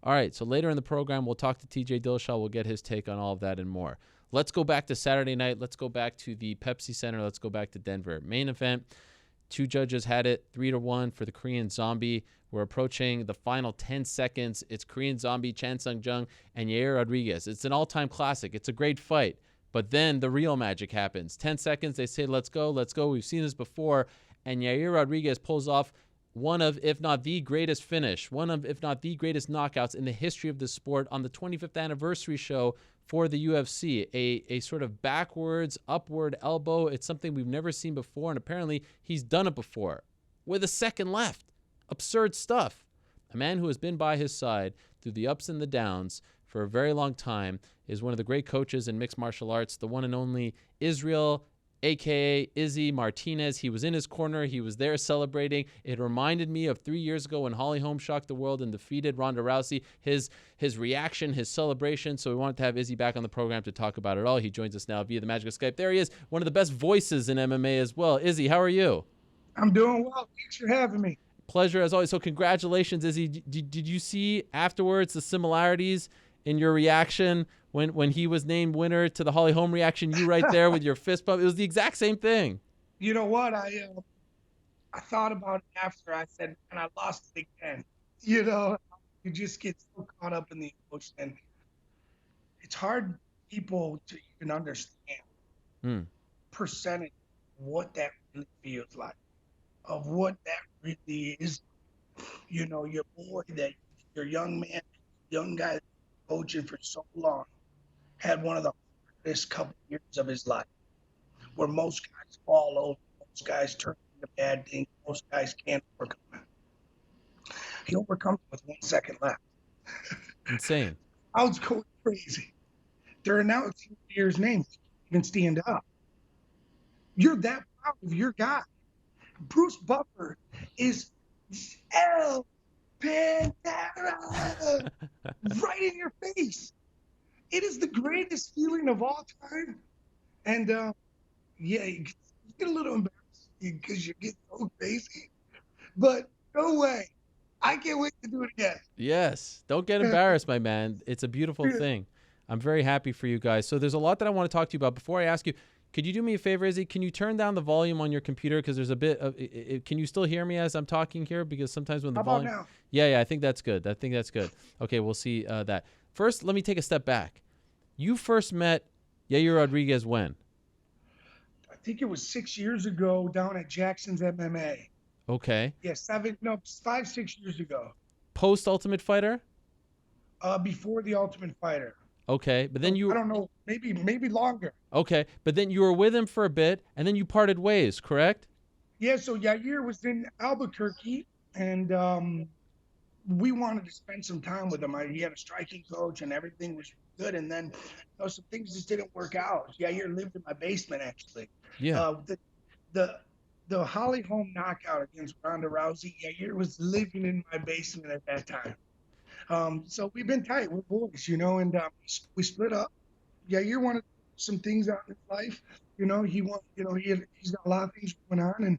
All right, so later in the program, we'll talk to TJ Dillashaw. We'll get his take on all of that and more. Let's go back to Saturday night. Let's go back to the Pepsi Center. Let's go back to Denver. Main event, two judges had it, 3-1 for the Korean Zombie. We're approaching the final 10 seconds. It's Korean Zombie, Sung Jung, and Yair Rodriguez. It's an all-time classic. It's a great fight. But then the real magic happens. 10 seconds, they say, let's go, let's go. We've seen this before. And Yair Rodriguez pulls off one of, if not the greatest finish, one of, if not the greatest knockouts in the history of the sport on the 25th anniversary show for the UFC. A sort of backwards, upward elbow. It's something we've never seen before, and apparently he's done it before with a second left. Absurd stuff. A man who has been by his side through the ups and the downs for a very long time is one of the great coaches in mixed martial arts, the one and only Israel, a.k.a. Izzy Martinez. He was in his corner. He was there celebrating. It reminded me of 3 years ago when Holly Holm shocked the world and defeated Ronda Rousey. His reaction, his celebration. So we wanted to have Izzy back on the program to talk about it all. He joins us now via the magic of Skype. There he is, one of the best voices in MMA as well. Izzy, how are you? I'm doing well. Thanks for having me. Pleasure as always. So congratulations, Izzy. Did you see afterwards the similarities in your reaction when he was named winner to the Holly Holm reaction? You right there with your fist bump. It was the exact same thing. You know what? I thought about it after. I said, and I lost it again. You know, you just get so caught up in the emotion. And it's hard for people to even understand percentage of what that really feels like, of what that really is. You know, your boy, that your young man, young guy coaching for so long, had one of the hardest couple years of his life, where most guys fall over, most guys turn into bad things, most guys can't overcome it. He overcomes it with 1 second left. Insane. I was going crazy. They're announcing year's name, even stand up. You're that proud of your guy. Bruce Buffer is El Pantera right in your face. It is the greatest feeling of all time. And yeah, you get a little embarrassed because you get so crazy. But no way. I can't wait to do it again. Yes. Don't get embarrassed, my man. It's a beautiful thing. I'm very happy for you guys. So there's a lot that I want to talk to you about. Before I ask you, could you do me a favor, Izzy? Can you turn down the volume on your computer? Because there's a bit of can you still hear me as I'm talking here? Because sometimes when the How about volume. now? Yeah, I think that's good. Okay, we'll see that. First, let me take a step back. You first met Yair Rodriguez when? I think it was 6 years ago down at Jackson's MMA. Okay. Yeah, 5, 6 years ago. Post Ultimate Fighter? Before the Ultimate Fighter. Okay, but then you. I don't know, maybe longer. Okay, but then you were with him for a bit, and then you parted ways, correct? Yeah, so Yair was in Albuquerque, and we wanted to spend some time with him. He had a striking coach, and everything was good. And then some things just didn't work out. Yair lived in my basement, actually. Yeah. The Holly Holm knockout against Ronda Rousey, Yair was living in my basement at that time. So we've been tight. We're boys, you know, and we split up. Yair wanted some things out in his life. You know, he's got a lot of things going on,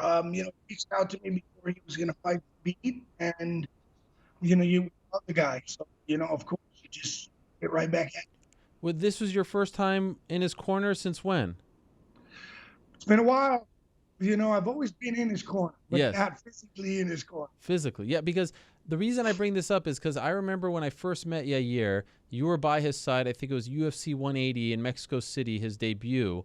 and he reached out to me before he was going to fight Beat, and you love the guy, so of course you just get right back at him. Well, this was your first time in his corner since when? It's been a while. I've always been in his corner, but yes. Not physically in his corner. Physically, yeah, because the reason I bring this up is because I remember when I first met Yair, you were by his side. I think it was UFC 180 in Mexico City, his debut.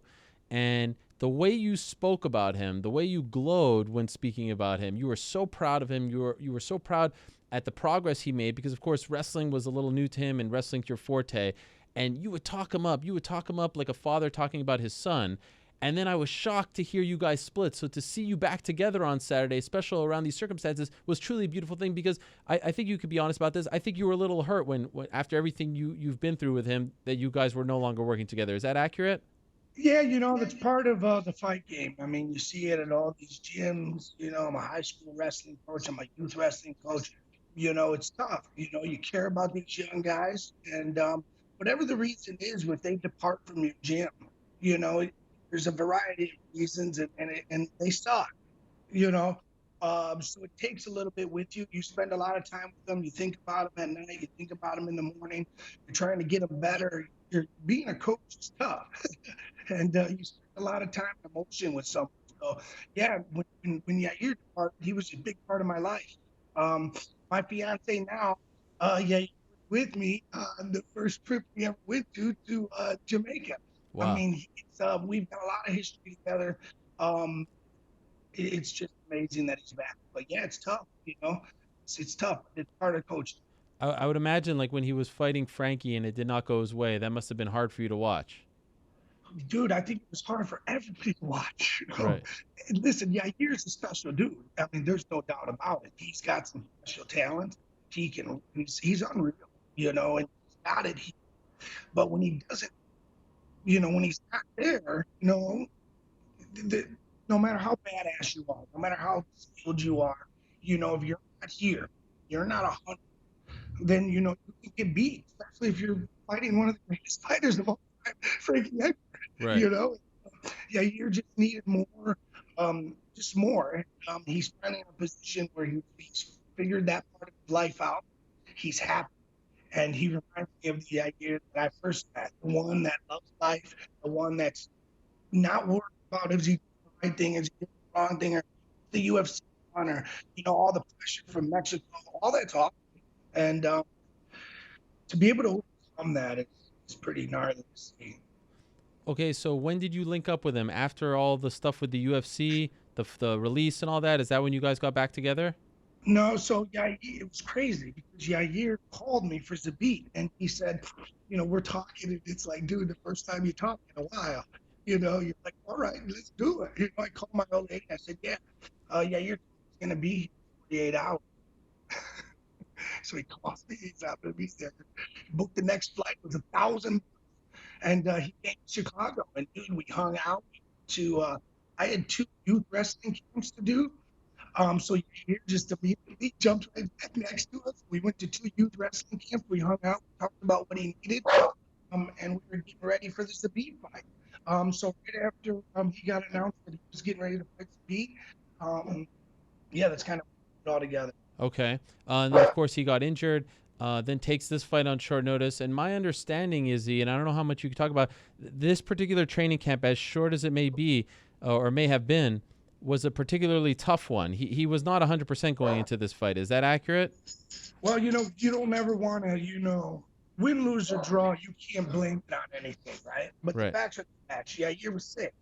And the way you spoke about him, the way you glowed when speaking about him, you were so proud of him. You were so proud at the progress he made because, of course, wrestling was a little new to him and wrestling's your forte. And you would talk him up. You would talk him up like a father talking about his son. And then I was shocked to hear you guys split. So to see you back together on Saturday, especially around these circumstances, was truly a beautiful thing because I think you could be honest about this. I think you were a little hurt when after everything you've been through with him, that you guys were no longer working together. Is that accurate? Yeah, that's part of the fight game. I mean, you see it at all these gyms. I'm a high school wrestling coach. I'm a youth wrestling coach. It's tough. You care about these young guys. And whatever the reason is, if they depart from your gym, there's a variety of reasons, and they suck. So it takes a little bit with you. You spend a lot of time with them. You think about them at night. You think about them in the morning. You're trying to get them better. Being a coach is tough, and you spend a lot of time and emotion with someone. So yeah, when Yair departed, he was a big part of my life. Um, my fiance now, Yair was with me on the first trip we ever went to Jamaica. I Wow. mean, we've got a lot of history together. Um, it's just amazing that he's back. But yeah, it's tough. It's tough. It's part of coaching. I would imagine like when he was fighting Frankie and it did not go his way, that must have been hard for you to watch. Dude, I think it was hard for everybody to watch. Right. And listen, yeah, here's a special dude. I mean, there's no doubt about it. He's got some special talent. He's unreal, and he's got it. But when he doesn't, when he's not there, the, no matter how badass you are, no matter how skilled you are, if you're not here, you're not 100, then you can get beat, especially if you're fighting one of the greatest fighters of all time, Frankie Edgar. Right. You know, yeah, you just needed more, just more. And, he's finally in a position where he's figured that part of his life out. He's happy, and he reminds me of the idea that I first met, the one that loves life, the one that's not worried about if he did the right thing, is he did the wrong thing, or the UFC on, or all the pressure from Mexico, all that's off, and to be able to overcome that is pretty gnarly to see. Okay, so when did you link up with him? After all the stuff with the UFC, the release and all that? Is that when you guys got back together? No, so Yair, it was crazy because Yair called me for Zabit, and he said, we're talking, and it's like, dude, the first time you talk in a while, you're like, all right, let's do it. I called my old lady. I said, yeah, Yair's gonna be here in 48 hours. So he calls me. He's not gonna be there. Booked the next flight with 1,000, and he came to Chicago, and dude, we hung out. To I had 2 youth wrestling camps to do. So here just immediately jumped right back next to us. We went to 2 youth wrestling camps. We hung out, we talked about what he needed, and we were getting ready for the Zabit fight. So right after he got announced that he was getting ready to fight Zabit, yeah, that's kind of put it all together. Okay. And then, of course, he got injured, then takes this fight on short notice. And my understanding is, and I don't know how much you can talk about, this particular training camp, as short as it may be or may have been, was a particularly tough one. He was not 100% going into this fight. Is that accurate? Well, you don't ever want to, win, lose, or draw. You can't blame it on anything, right? But the Right. facts are the facts. Yeah, you was sick.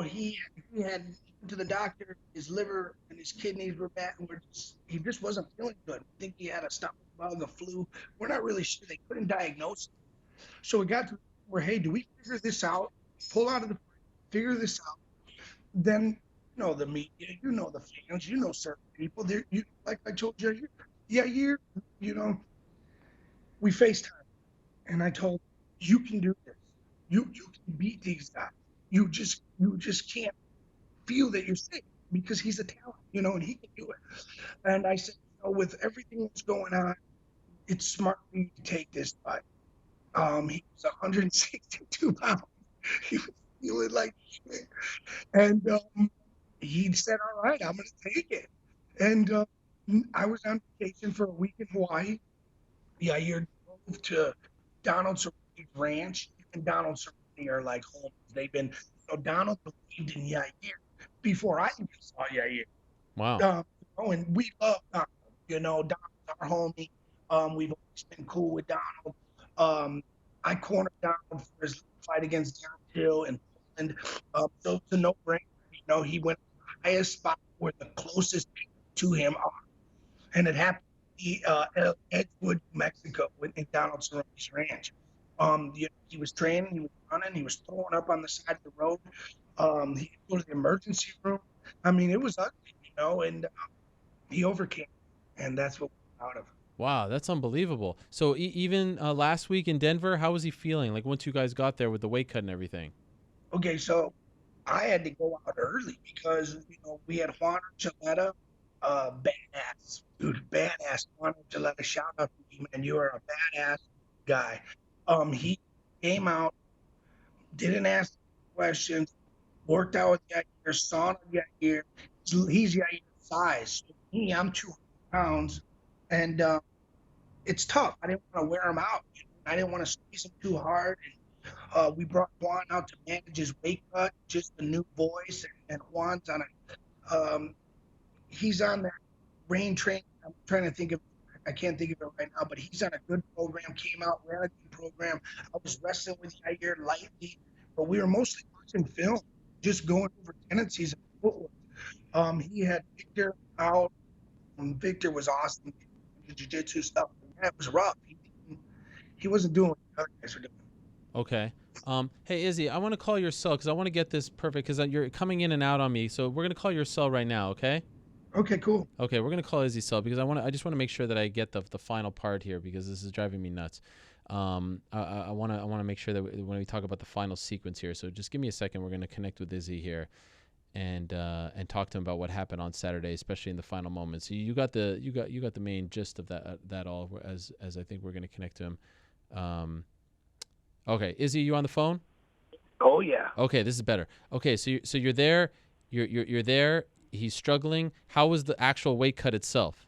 He had to the doctor. His liver and his kidneys were bad. He just wasn't feeling good. I think he had a stomach bug, a flu. We're not really sure. They couldn't diagnose it. So we got to where, hey, do we figure this out? Pull out of the figure this out. Then the media, the fans, certain people. There, like I told you, we FaceTime, and I told him, you can do this. You can beat these guys. You just can't feel that you're sick because he's a talent, and he can do it. And I said, with everything that's going on, it's smart for you to take this fight. He was 162 pounds. He was feeling like shit. And he said, all right, I'm going to take it. And I was on vacation for a week in Hawaii. Yair drove to Donald Cerrone's ranch. And Donald Cerrone are like home. They've been, Donald believed in Yair before I even saw Yair. Wow. And we love Donald. Donald's our homie. We've always been cool with Donald. I cornered Donald for his fight against John Hill in Poland. So it's a no-brainer. He went to the highest spot where the closest people to him are. And it happened Edgewood, Mexico, in Donald Cerrone's ranch. He was training, he was running, he was throwing up on the side of the road. He could go to the emergency room. I mean, it was ugly, and he overcame, and that's what we're proud of. Wow, that's unbelievable. So even last week in Denver, how was he feeling? Like once you guys got there with the weight cut and everything? Okay, so I had to go out early because we had Juan Archuleta, badass dude, badass Juan Archuleta. Shout out to you, man. You are a badass guy. He came out, didn't ask questions, worked out with Yair, saw Yair. He's Yair's size. So me, I'm 200 pounds, and it's tough. I didn't want to wear him out. I didn't want to squeeze him too hard. And we brought Juan out to manage his weight cut, just a new voice, and Juan's on he's on that brain training. I'm trying to think of, I can't think of it right now, but he's on a good program. Came out, ran a good program. I was wrestling with Yair lightly, but we were mostly watching film, just going over tendencies of footwork. He had Victor out. Victor was awesome. The jiu-jitsu stuff. That was rough. He wasn't doing what the other guys were doing. Okay. Hey, Izzy, I want to call your cell because I want to get this perfect because you're coming in and out on me. So we're going to call your cell right now, okay? Okay, cool. Okay, we're going to call Izzy's cell because I just want to make sure that I get the final part here because this is driving me nuts. I want to make sure that when we talk about the final sequence here. So just give me a second. We're going to connect with Izzy here and talk to him about what happened on Saturday, especially in the final moments. So you got the main gist of that all as I think we're going to connect to him. Okay, Izzy, you on the phone? Oh yeah. Okay, this is better. Okay, so you're there. You're there. He's struggling. How was the actual weight cut itself?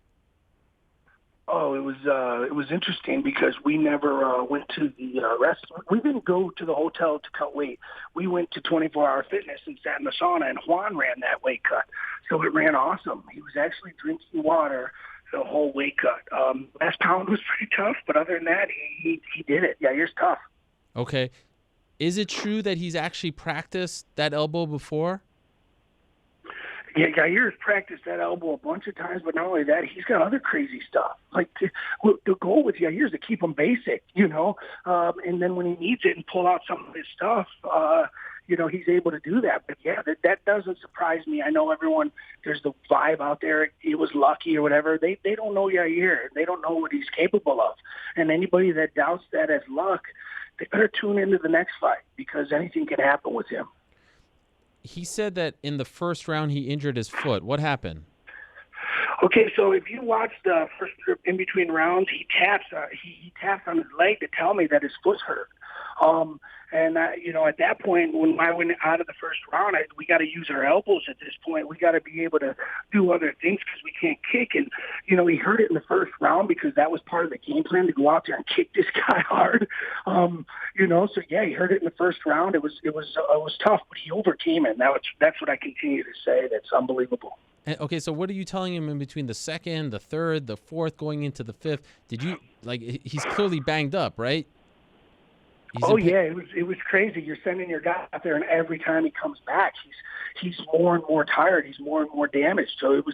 Oh, it was interesting because we never went to the restaurant. We didn't go to the hotel to cut weight. We went to 24-hour fitness and sat in the sauna, and Juan ran that weight cut. So it ran awesome. He was actually drinking water the whole weight cut. Last pound was pretty tough, but other than that, he did it. Yeah, you're tough. Okay. Is it true that he's actually practiced that elbow before? Yeah, Yair's practiced that elbow a bunch of times, but not only that, he's got other crazy stuff. Like the goal with Yair is to keep him basic, and then when he needs it and pull out some of his stuff, he's able to do that. But yeah, that doesn't surprise me. I know there's the vibe out there. He was lucky or whatever. They don't know Yair. They don't know what he's capable of. And anybody that doubts that as luck, they better tune into the next fight because anything can happen with him. He said that in the first round he injured his foot. What happened? Okay, so if you watch the first in between rounds, he taps on his leg to tell me that his foot's hurt. At that point, when I went out of the first round, we got to use our elbows at this point. We got to be able to do other things because we can't kick. And, he hurt it in the first round because that was part of the game plan to go out there and kick this guy hard. So yeah, he hurt it in the first round. It was tough, but he overcame it. And that's what I continue to say. That's unbelievable. Okay, so what are you telling him in between the second, the third, the fourth, going into the fifth? Did you he's clearly banged up, right? It was crazy. You're sending your guy out there, and every time he comes back, he's more and more tired. He's more and more damaged. So it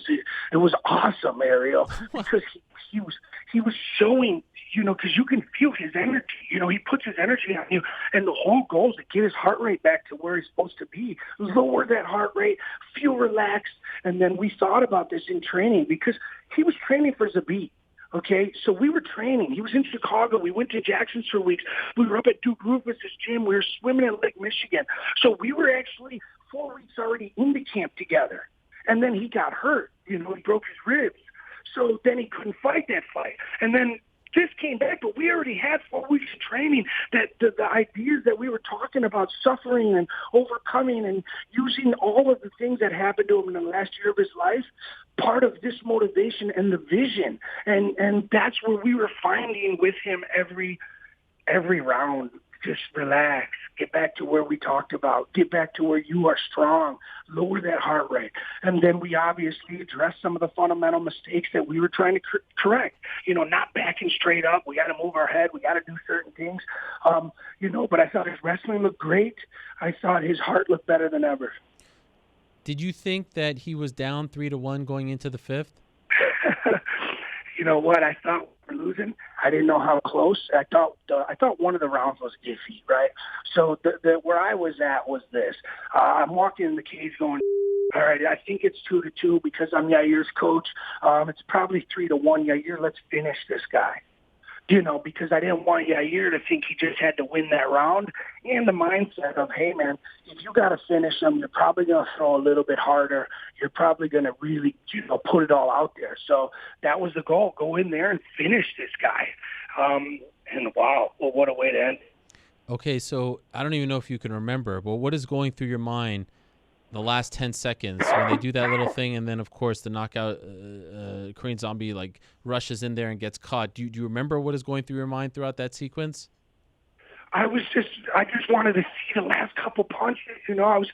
was awesome, Ariel, because he was showing, because you can feel his energy. He puts his energy on you, and the whole goal is to get his heart rate back to where he's supposed to be. Lower that heart rate, feel relaxed, and then we thought about this in training because he was training for Zabit. Okay, so we were training. He was in Chicago. We went to Jackson's for weeks. We were up at Duke Rufus's gym. We were swimming in Lake Michigan. So we were actually 4 weeks already into camp together. And then he got hurt. He broke his ribs. So then he couldn't fight that fight. And then this came back, but we already had 4 weeks of training that the ideas that we were talking about, suffering and overcoming and using all of the things that happened to him in the last year of his life, part of this motivation and the vision. And that's where we were finding with him every round. Just relax, get back to where we talked about, get back to where you are strong, lower that heart rate. And then we obviously addressed some of the fundamental mistakes that we were trying to correct, not backing straight up. We got to move our head. We got to do certain things, but I thought his wrestling looked great. I thought his heart looked better than ever. Did you think that he was down 3-1 going into the fifth? You know what? I thought we were losing. I didn't know how close. I thought one of the rounds was iffy, right? So where I was at was this. I'm walking in the cage going, all right, I think it's 2-2 because I'm Yair's coach. It's probably 3-1. Yair, let's finish this guy. Because I didn't want Yair to think he just had to win that round, and the mindset of, hey, man, if you got to finish him, you're probably going to throw a little bit harder. You're probably going to really, put it all out there. So that was the goal. Go in there and finish this guy. And wow, well, what a way to end. Okay, so I don't even know if you can remember, but what is going through your mind The last 10 seconds when they do that little thing, and then of course the knockout Korean Zombie like rushes in there and gets caught. Do you remember what is going through your mind throughout that sequence? I just wanted to see the last couple punches. I was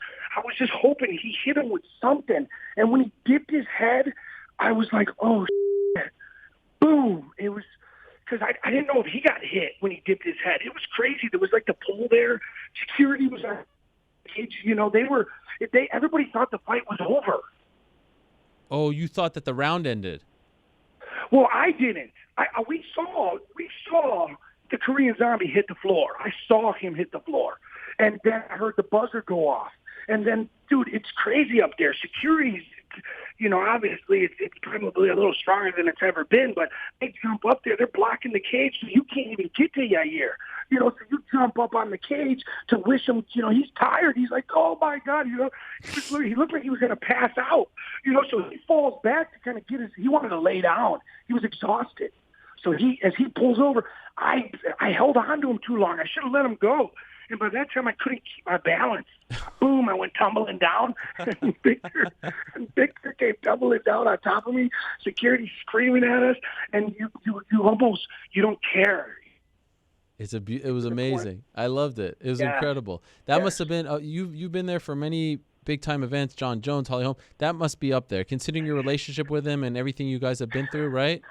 just hoping he hit him with something. And when he dipped his head, I was like, oh shit. Boom. It was because I didn't know if he got hit when he dipped his head. It was crazy. There was like the pole there. Security was on the cage. Everybody thought the fight was over. Oh, you thought that the round ended? Well, I didn't. We saw the Korean Zombie hit the floor. I saw him hit the floor. And then I heard the buzzer go off. And then, dude, it's crazy up there. Security's, obviously it's probably a little stronger than it's ever been, but they jump up there. They're blocking the cage, so you can't even get to Yair. So you jump up on the cage to wish him, he's tired. He's like, oh, my God, he looked like he was going to pass out. So he falls back to kind of he wanted to lay down. He was exhausted. So as he pulls over, I held on to him too long. I should have let him go. And by that time, I couldn't keep my balance. Boom, I went tumbling down. And Victor came tumbling down on top of me. Security screaming at us. And you don't care. It was amazing. I loved it. It was incredible. That must have been, you've been there for many big-time events, John Jones, Holly Holm. That must be up there, considering your relationship with him and everything you guys have been through, right?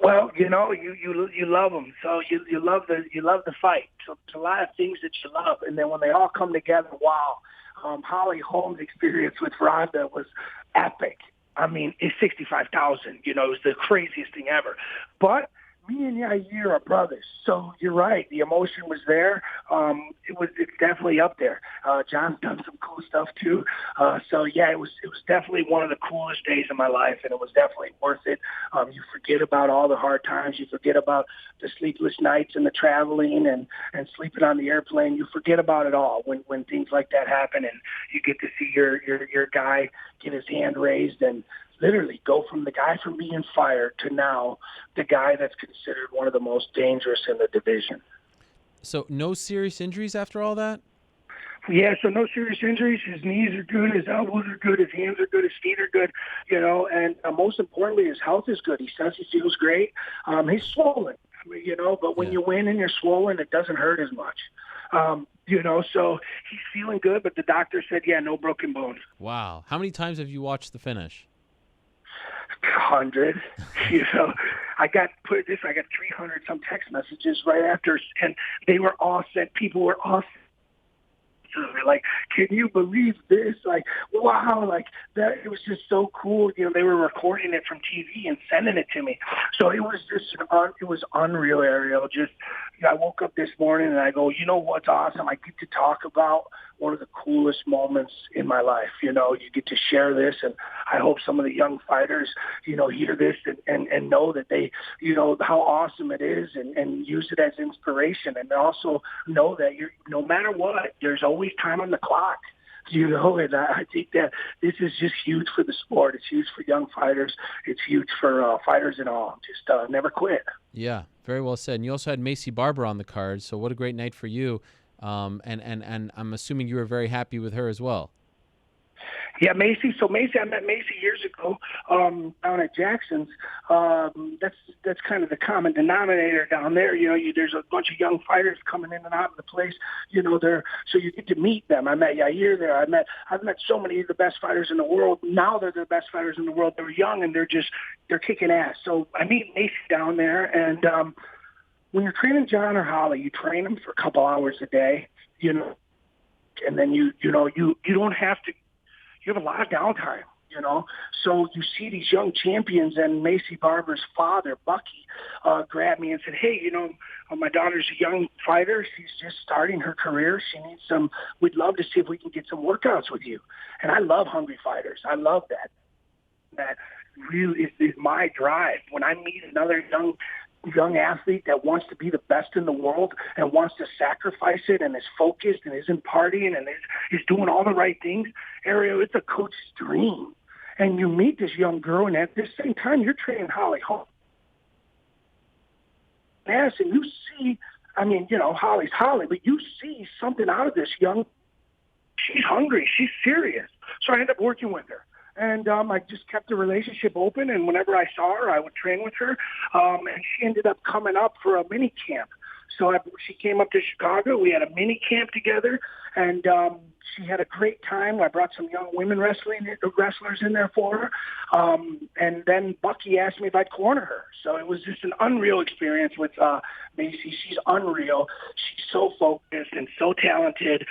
Well, you love them, so you love the fight. So there's a lot of things that you love, and then when they all come together, wow! Holly Holm's experience with Ronda was epic. I mean, it's 65,000. It was the craziest thing ever. But me and Yair are brothers, so you're right. The emotion was there. It's definitely up there. John's done some cool stuff too. So yeah, it was definitely one of the coolest days of my life, and it was definitely worth it. You forget about all the hard times. You forget about the sleepless nights and the traveling and sleeping on the airplane. You forget about it all when things like that happen, and you get to see your guy get his hand raised and literally go from the guy from being fired to now the guy that's considered one of the most dangerous in the division. So no serious injuries after all that? Yeah, so no serious injuries. His knees are good. His elbows are good. His hands are good. His feet are good. And most importantly, his health is good. He says he feels great. He's swollen, but when you win and you're swollen, it doesn't hurt as much. So he's feeling good, but the doctor said, no broken bones. Wow. How many times have you watched the finish? 100. I got 300 some text messages right after, and they were all sent. People were all like, can you believe this? Like, wow, like that. It was just so cool. They were recording it from TV and sending it to me. So it was just, it was unreal, Ariel. I woke up this morning and I go, what's awesome? I get to talk about one of the coolest moments in my life. You get to share this, and I hope some of the young fighters, hear this and know that they, how awesome it is and use it as inspiration, and also know that no matter what, there's always time on the clock. And I think that this is just huge for the sport. It's huge for young fighters. It's huge for fighters in all. Just never quit. Yeah, very well said. And you also had Macy Barber on the card, so what a great night for you. And I'm assuming you were very happy with her as well. Yeah, Macy. So I met Macy years ago down at Jackson's. That's kind of the common denominator down there. There's a bunch of young fighters coming in and out of the place. So you get to meet them. I met Yair there. I've met so many of the best fighters in the world. Now they're the best fighters in the world. They're young and they're kicking ass. So I meet Macy down there, and when you're training John or Holly, you train them for a couple hours a day. And then you don't have to. You have a lot of downtime, So you see these young champions, and Macy Barber's father, Bucky, grabbed me and said, hey, my daughter's a young fighter. She's just starting her career. She needs we'd love to see if we can get some workouts with you. And I love hungry fighters. I love that. That really is my drive. When I meet another young athlete that wants to be the best in the world and wants to sacrifice it and is focused and isn't partying and is doing all the right things, Ariel, it's a coach's dream. And you meet this young girl, and at the same time, you're training Holly Holm. And you see, Holly's Holly, but you see something out of this young. she's hungry. She's serious. So I ended up working with her. And I just kept the relationship open, and whenever I saw her, I would train with her. And she ended up coming up for a mini camp. So she came up to Chicago. We had a mini camp together, and she had a great time. I brought some young women wrestlers in there for her. And then Bucky asked me if I'd corner her. So it was just an unreal experience with Macy. She's unreal. She's so focused and so talented.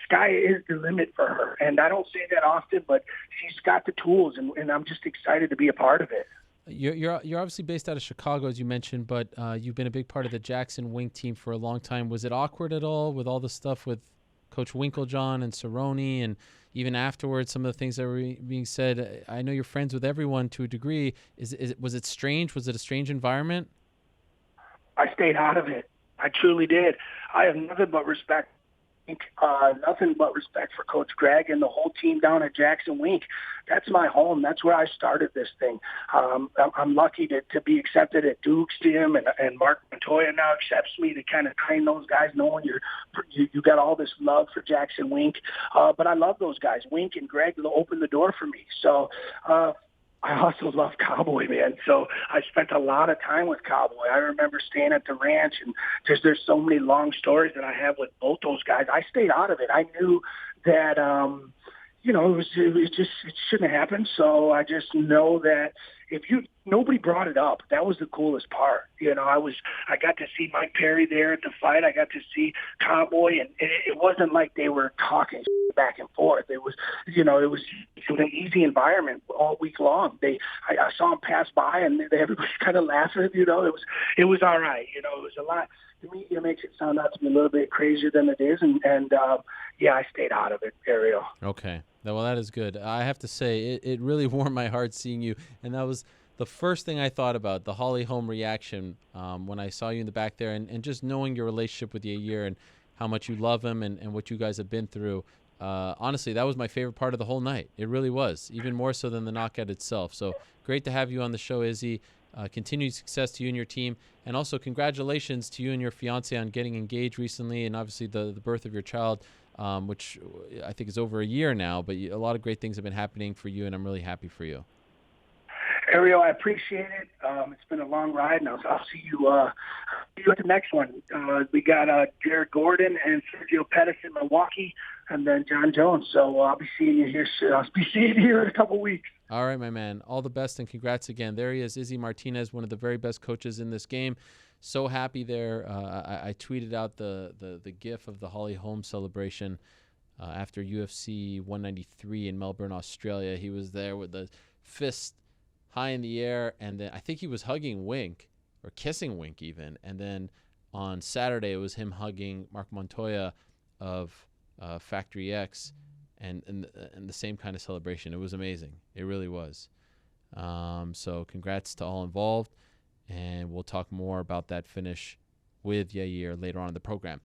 Sky is the limit for her. And I don't say that often, but she's got the tools, and I'm just excited to be a part of it. You're obviously based out of Chicago, as you mentioned, but you've been a big part of the Jackson Wink team for a long time. Was it awkward at all with all the stuff with Coach Winklejohn and Cerrone, and even afterwards, some of the things that were being said? I know you're friends with everyone to a degree. Was it strange? Was it a strange environment? I stayed out of it. I truly did. I have nothing but respect. Nothing but respect for Coach Greg and the whole team down at Jackson Wink. That's my home. That's where I started this thing. I'm lucky to be accepted at Duke's gym, and Mark Montoya now accepts me to kind of train those guys, knowing you got all this love for Jackson Wink. But I love those guys. Wink and Greg opened the door for me. So I also love Cowboy, man. So I spent a lot of time with Cowboy. I remember staying at the ranch, and there's so many long stories that I have with both those guys. I stayed out of it. I knew that, it shouldn't have happened. So I just know that nobody brought it up. That was the coolest part. I got to see Mike Perry there at the fight. I got to see Cowboy, and it wasn't like they were talking back and forth. It was an easy environment all week long. I saw them pass by, and everybody kind of laughing. It was all right. It was a lot. The media makes it sound out to be a little bit crazier than it is, and I stayed out of it, Ariel. Okay. Well, that is good. I have to say, it really warmed my heart seeing you, and that was the first thing I thought about, the Holly Holm reaction when I saw you in the back there, and just knowing your relationship with Yair and how much you love him and what you guys have been through. Honestly, that was my favorite part of the whole night. It really was, even more so than the knockout itself. So great to have you on the show, Izzy. Continued success to you and your team, and also congratulations to you and your fiance on getting engaged recently, and obviously the birth of your child, which I think is over a year now, but a lot of great things have been happening for you, and I'm really happy for you. Ariel, I appreciate it. It's been a long ride, and I'll see you at the next one. We got Jared Gordon and Sergio Pettis in Milwaukee, and then John Jones. So I'll be seeing you here. I'll be seeing you here in a couple weeks. All right, my man. All the best, and congrats again. There he is, Izzy Martinez, one of the very best coaches in this game. So happy there. I tweeted out the GIF of the Holly Holm celebration after UFC 193 in Melbourne, Australia. He was there with the fist high in the air, and then I think he was hugging Wink, or kissing Wink even. And then on Saturday, it was him hugging Mark Montoya of Factory X, and the same kind of celebration. It was amazing. It really was. So congrats to all involved, and we'll talk more about that finish with Yair later on in the program.